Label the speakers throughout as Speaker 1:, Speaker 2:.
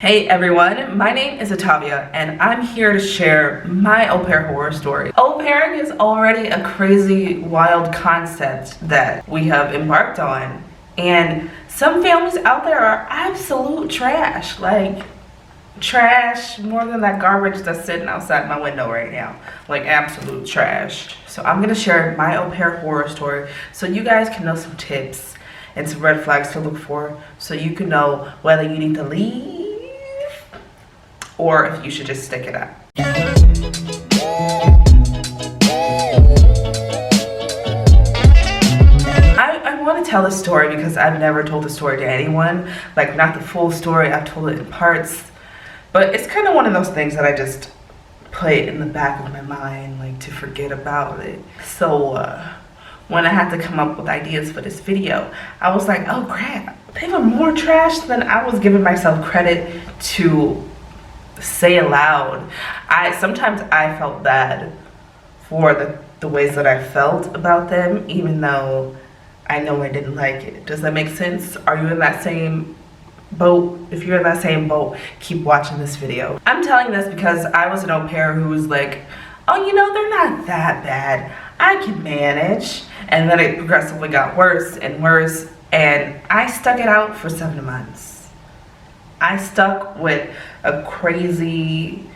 Speaker 1: Hey everyone, my name is Atavia and I'm here to share my au pair horror story. Au pairing is already a crazy, wild concept that we have embarked on, and some families out there are absolute trash. Like, trash more than that garbage that's sitting outside my window right now. Like, absolute trash. So I'm gonna share my au pair horror story so you guys can know some tips and some red flags to look for, so you can know whether you need to leave or if you should just stick it out. I want to tell this story because I've never told the story to anyone. Like, not the full story, I've told it in parts. But it's kind of one of those things that I just put in the back of my mind, like, to forget about it. So, when I had to come up with ideas for this video, I was like, oh crap, they were more trash than I was giving myself credit to say aloud. Sometimes I felt bad for the ways that I felt about them, even though I know I didn't like it. Does that make sense? Are you in that same boat? If you're in that same boat, keep watching this video. I'm telling this because I was an au pair who was like, oh, you know, they're not that bad, I can manage. And then it progressively got worse and worse, and I stuck it out for 7 months. I stuck with a crazy,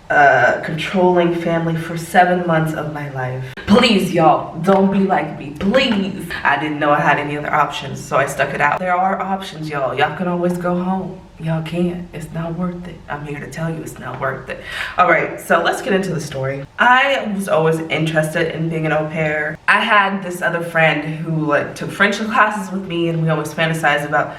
Speaker 1: controlling family for 7 months of my life. Please, y'all, don't be like me, please. I didn't know I had any other options, so I stuck it out. There are options, y'all. Y'all can always go home. Y'all can. It's not worth it. I'm here to tell you it's not worth it. All right, so let's get into the story. I was always interested in being an au pair. I had this other friend who took French classes with me, and we always fantasized about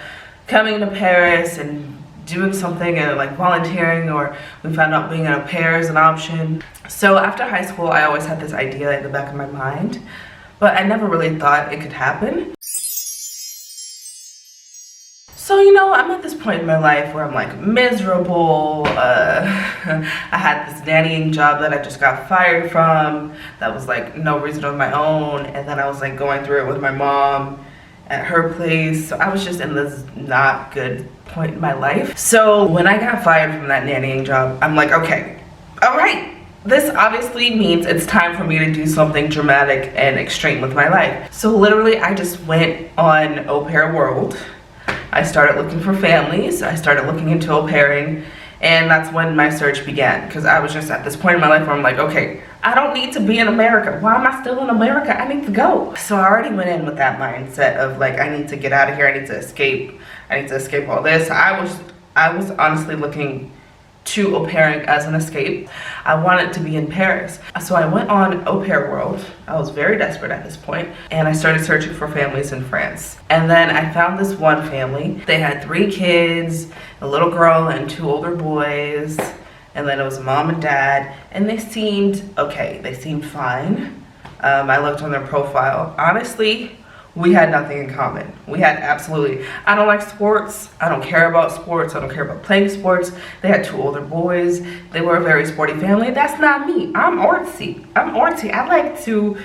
Speaker 1: coming to Paris and doing something and volunteering, or we found out being an au pair is an option. So after high school, I always had this idea in the back of my mind, but I never really thought it could happen. So, you know, I'm at this point in my life where I'm miserable. I had this nannying job that I just got fired from that was no reason of my own, and then I was going through it with my mom at her place. So I was just in this not good point in my life. So when I got fired from that nannying job, I'm like, okay, all right, this obviously means it's time for me to do something dramatic and extreme with my life. So literally I just went on Au Pair World. I started looking for families. I started looking into au pairing, and that's when my search began, because I was just at this point in my life where I'm like, okay, I don't need to be in America. Why am I still in America? I need to go. So I already went in with that mindset of I need to get out of here. I need to escape. I need to escape all this. I was honestly looking to au pairing as an escape. I wanted to be in Paris. So I went on Au Pair World. I was very desperate at this point, and I started searching for families in France. And then I found this one family. They had 3 kids, a little girl and 2 older boys. And then it was mom and dad, and they seemed okay. They seemed fine. I looked on their profile. Honestly, we had nothing in common. We had absolutely, I don't like sports. I don't care about sports. I don't care about playing sports. They had 2 older boys. They were a very sporty family. That's not me. I'm artsy. I like to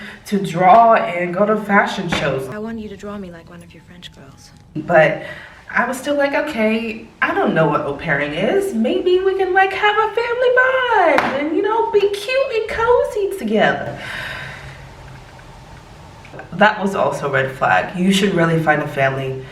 Speaker 1: draw and go to fashion shows.
Speaker 2: I want you to draw me like one of your French girls.
Speaker 1: But I was still okay, I don't know what au pairing is. Maybe we can have a family bond and, you know, be cute and cozy together. That was also a red flag. You should really find a family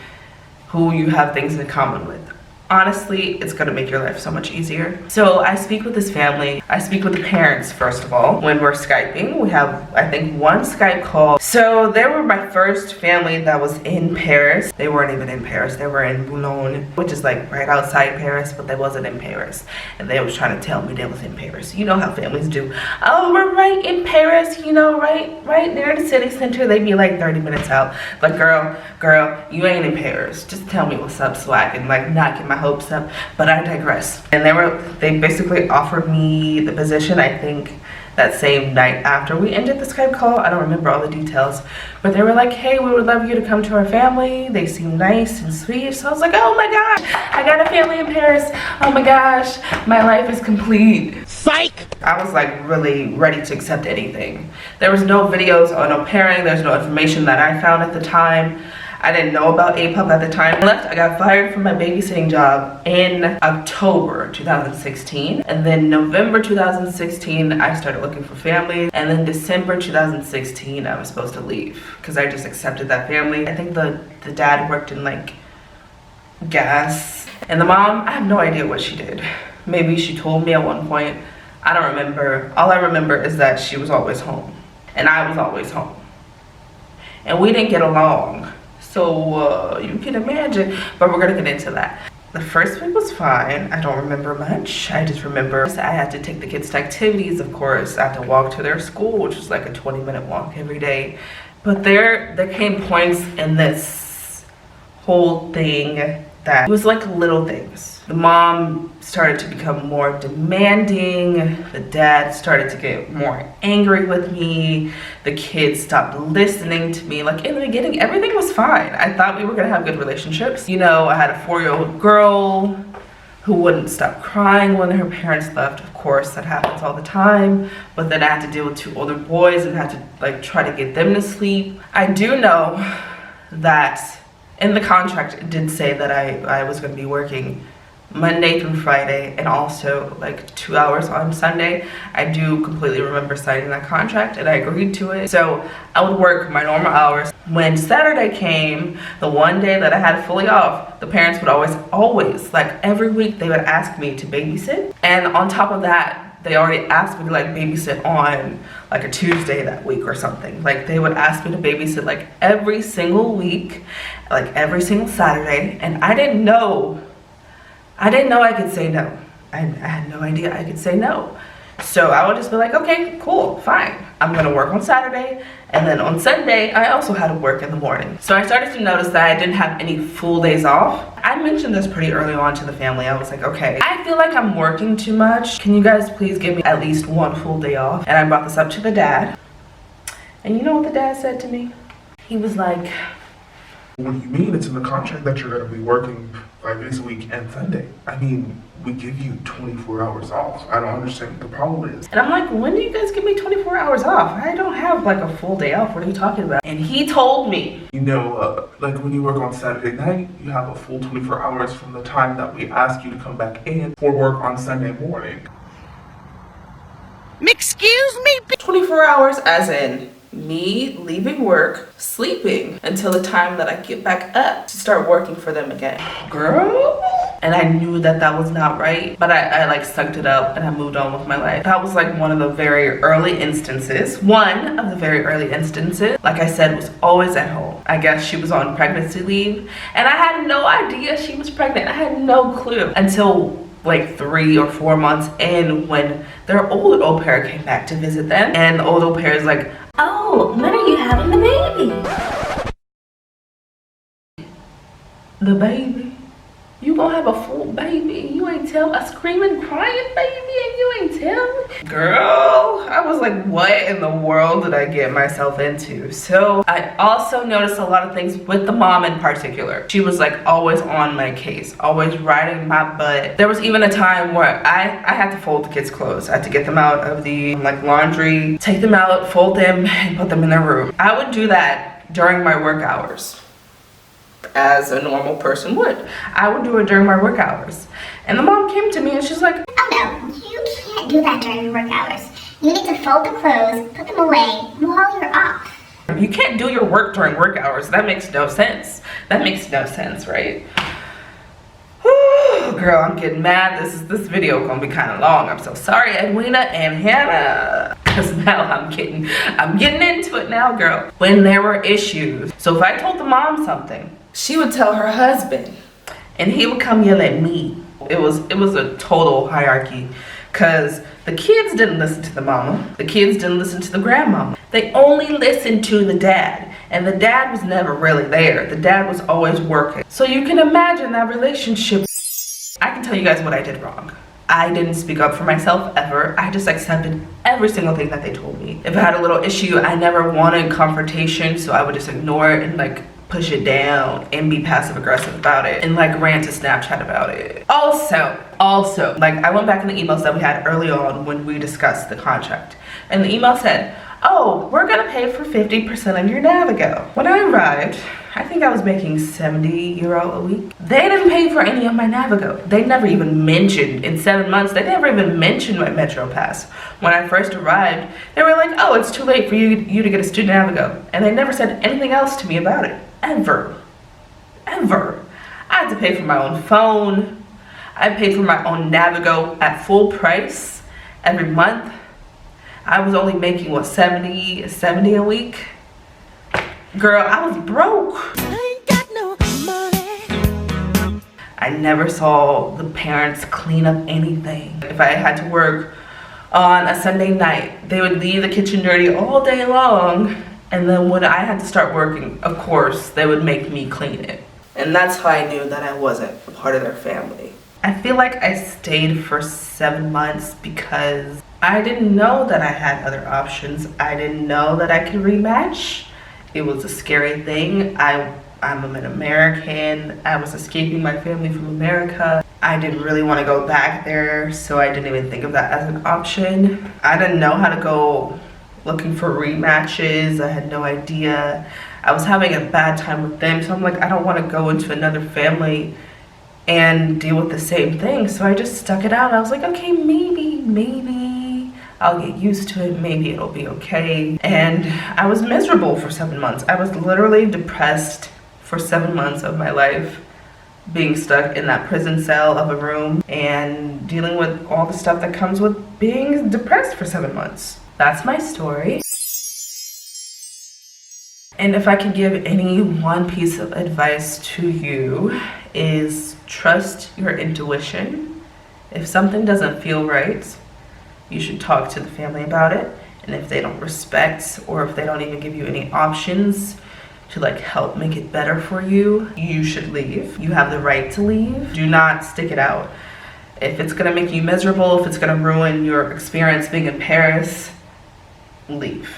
Speaker 1: who you have things in common with. Honestly, it's gonna make your life so much easier. So I speak with this family. I speak with the parents, first of all, when we're Skyping. We have, I think, 1 Skype call. So they were my first family that was in Paris. They weren't even in Paris. They were in Boulogne, which is right outside Paris, but they wasn't in Paris. And they was trying to tell me they was in Paris. You know how families do. Oh, we're right in Paris, you know, right near the city center. They'd be 30 minutes out. Like, girl, you ain't in Paris. Just tell me what's up so I can not get my hopes up. But I digress. And they basically offered me the position, I think, that same night after we ended the Skype call. I don't remember all the details, but they were like, hey, we would love you to come to our family. They seem nice and sweet. So I was like, oh my gosh, I got a family in Paris. Oh my gosh, my life is complete. Psych! I was really ready to accept anything. There was no videos on au pairing. There's no information that I found at the time. I didn't know about APOP at the time. I left, I got fired from my babysitting job in October 2016. And then November 2016, I started looking for family. And then December 2016, I was supposed to leave because I just accepted that family. I think the dad worked in like gas. And the mom, I have no idea what she did. Maybe she told me at one point. I don't remember. All I remember is that she was always home. And I was always home. And we didn't get along. So you can imagine, but we're gonna get into that. The first week was fine. I don't remember much. I just remember I had to take the kids to activities, of course. I had to walk to their school, which was like a 20-minute walk every day. But there came points in this whole thing that it was like little things. The mom started to become more demanding. The dad started to get more angry with me. The kids stopped listening to me. Like in the beginning, everything was fine. I thought we were gonna have good relationships. You know, I had a 4-year-old girl who wouldn't stop crying when her parents left. Of course, that happens all the time. But then I had to deal with 2 older boys and had to like try to get them to sleep. I do know that in the contract, it did say that I was gonna be working Monday through Friday and also like 2 hours on Sunday. I do completely remember signing that contract and I agreed to it. So I would work my normal hours. When Saturday came, the one day that I had fully off, the parents would always, like every week they would ask me to babysit. And on top of that, they already asked me to like babysit on like a Tuesday that week or something. Like they would ask me to babysit like every single week, like every single Saturday. And I didn't know I could say no. I had no idea I could say no. So I would just be like, okay, cool, fine. I'm gonna work on Saturday. And then on Sunday, I also had to work in the morning. So I started to notice that I didn't have any full days off. I mentioned this pretty early on to the family. I was like, okay, I feel like I'm working too much. Can you guys please give me at least 1 full day off? And I brought this up to the dad. And you know what the dad said to me? He was like,
Speaker 3: what do you mean? It's in the contract that you're going to be working 5 days a week and Sunday. I mean, we give you 24 hours off. I don't understand what the problem is.
Speaker 1: And I'm like, when do you guys give me 24 hours off? I don't have like a full day off. What are you talking about? And he told me,
Speaker 3: You know, like when you work on Saturday night, you have a full 24 hours from the time that we ask you to come back in for work on Sunday morning.
Speaker 4: Excuse me?
Speaker 1: 24 hours as in me leaving work, sleeping until the time that I get back up to start working for them again. Girl. And I knew that that was not right, but I like sucked it up and I moved on with my life. That was like one of the very early instances. One of the very early instances, like I said, was always at home. I guess she was on pregnancy leave and I had no idea she was pregnant. I had no clue until like 3 or 4 months in when their old au pair came back to visit them. And the old au pair is like, oh, when are you having the baby? The baby? You gonna have a full baby? You ain't tell a screaming, crying baby and you ain't tell me? Girl, I was like, what in the world did I get myself into? So I also noticed a lot of things with the mom in particular. She was like always on my case, always riding my butt. There was even a time where I had to fold the kids' clothes. I had to get them out of the like laundry, take them out, fold them, and put them in their room. I would do that during my work hours, as a normal person would. I would do it during my work hours. And the mom came to me and she's like,
Speaker 5: oh no, you can't do that during your work hours. You need to fold the clothes, put them away while you're off.
Speaker 1: you can't do your work during work hours. That makes no sense. That makes no sense, right? Whew, girl, I'm getting mad. This video gonna be kind of long. I'm so sorry, Edwina and Hannah. Because now I'm getting into it now, girl. When there were issues. So if I told the mom something, she would tell her husband and he would come yell at me. It was a total hierarchy because the kids didn't listen to the mama. The kids didn't listen to the grandmama. They only listened to the dad, and the dad was never really there. The dad was always working. So you can imagine that relationship. I can tell you guys what I did wrong. I didn't speak up for myself ever. I just accepted every single thing that they told me. If I had a little issue, I never wanted confrontation, so I would just ignore it and like push it down and be passive aggressive about it and like rant to Snapchat about it. Also, Also, like, I went back in the emails that we had early on when we discussed the contract, and the email said, oh, we're gonna pay for 50% of your Navigo. When I arrived, I think I was making €70 a week. They didn't pay for any of my Navigo. They never even mentioned, in 7 months, they never even mentioned my Metro Pass. When I first arrived, they were like, oh, it's too late for you to get a student Navigo. And they never said anything else to me about it, ever. Ever. I had to pay for my own phone. I paid for my own Navigo at full price every month. I was only making, what, 70 a week? Girl, I was broke.
Speaker 2: I ain't got no money.
Speaker 1: I never saw the parents clean up anything. If I had to work on a Sunday night, they would leave the kitchen dirty all day long. And then when I had to start working, of course, they would make me clean it. And that's how I knew that I wasn't a part of their family. I feel like I stayed for 7 months because I didn't know that I had other options. I didn't know that I could rematch. It was a scary thing. I'm an American. I was escaping my family from America. I didn't really want to go back there, so I didn't even think of that as an option. I didn't know how to go looking for rematches. I had no idea. I was having a bad time with them, so I'm like, I don't want to go into another family and deal with the same thing. So I just stuck it out. I was like, okay, maybe I'll get used to it. Maybe it'll be okay. And I was miserable for 7 months. I was literally depressed for 7 months of my life, being stuck in that prison cell of a room and dealing with all the stuff that comes with being depressed for 7 months. That's my story. And if I could give any one piece of advice to you, is trust your intuition. If something doesn't feel right, you should talk to the family about it. And if they don't respect, or if they don't even give you any options to like help make it better for you, you should leave. You have the right to leave. Do not stick it out. If it's gonna make you miserable, if it's gonna ruin your experience being in Paris, leave.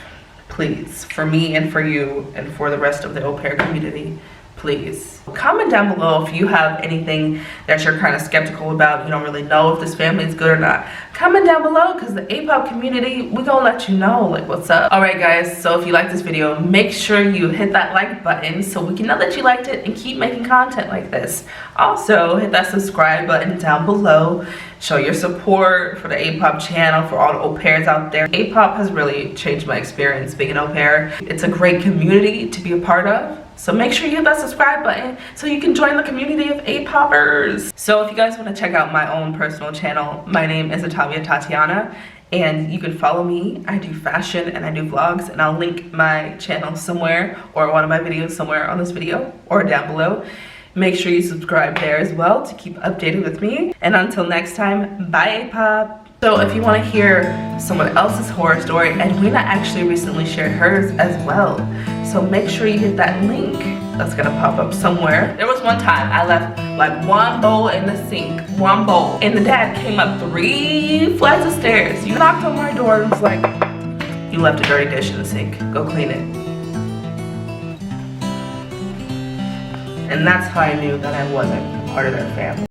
Speaker 1: Please, for me and for you and for the rest of the au pair community, please. Comment down below if you have anything that you're kind of skeptical about. You don't really know if this family is good or not. Comment down below, because the APOP community, we're gonna let you know like what's up. All right guys, so if you like this video, make sure you hit that like button so we can know that you liked it and keep making content like this. Also, hit that subscribe button down below. Show your support for the APOP channel, for all the au pairs out there. APOP has really changed my experience being an au pair. It's a great community to be a part of. So make sure you hit that subscribe button so you can join the community of APOPers. So if you guys want to check out my own personal channel, my name is Tatiana, and you can follow me. I do fashion and I do vlogs, and I'll link my channel somewhere, or one of my videos somewhere on this video or down below. Make sure you subscribe there as well to keep updated with me. And until next time, bye APOP. So if you want to hear someone else's horror story, Edwina actually recently shared hers as well. So make sure you hit that link that's gonna pop up somewhere. There was one time I left like one bowl in the sink, one bowl, and the dad came up 3 flights of stairs. You knocked on my door and was like, you left a dirty dish in the sink, go clean it. And that's how I knew that I wasn't part of their family.